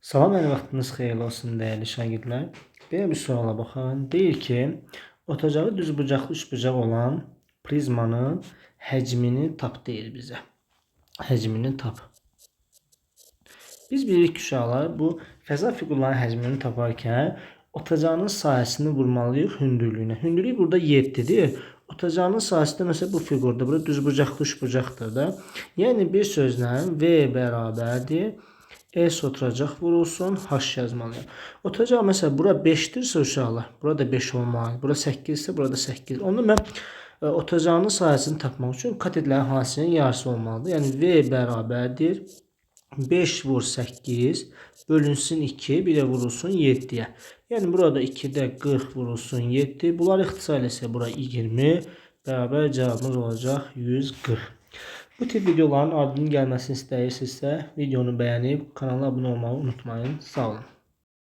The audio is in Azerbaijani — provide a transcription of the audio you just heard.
Salam, hər vaxtınız xeyirli olsun dəyərli şagirdlər. Belə bir suala baxın. Deyir ki, otacağı düzbucaqlı üçbucaq olan prizmanın həcmini tap deyir bizə. Həcmini tap. Biz bilirik ki, uşaqlar bu fəza fiqurların həcmini taparkən otacağının sahəsini vurmalıyıq hündürlüyünə. Hündürlük burada 7-dir. Otacağının sahəsi də məsələn bu fiqurda, burada düzbucaqlı üçbucaqdır da. Yəni bir sözlə V bərabərdir. S oturacaq vurulsun, H yazmalıyam. Otacaq məsələn bura 5-dirsə uşaqlar, burada 5 olmalı. Bura 8-dirsə, burada 8. Onda mən otacağının sahəsini tapmaq üçün katetlərin hansının yarısı olmalıdır. Yəni V bərabərdir 5 vur 8 bölünsün 2, bir də vurulsun 7-yə. Yəni burada 2-də 40 vurulsun 7. Bunlar ixtisar eləsə bura 20 bərabər cavabımız olacaq 140. Bu tip videoların ardının gəlməsini istəyirsinizsə videonu bəyənib kanala abunə olmağı unutmayın. Sağ olun.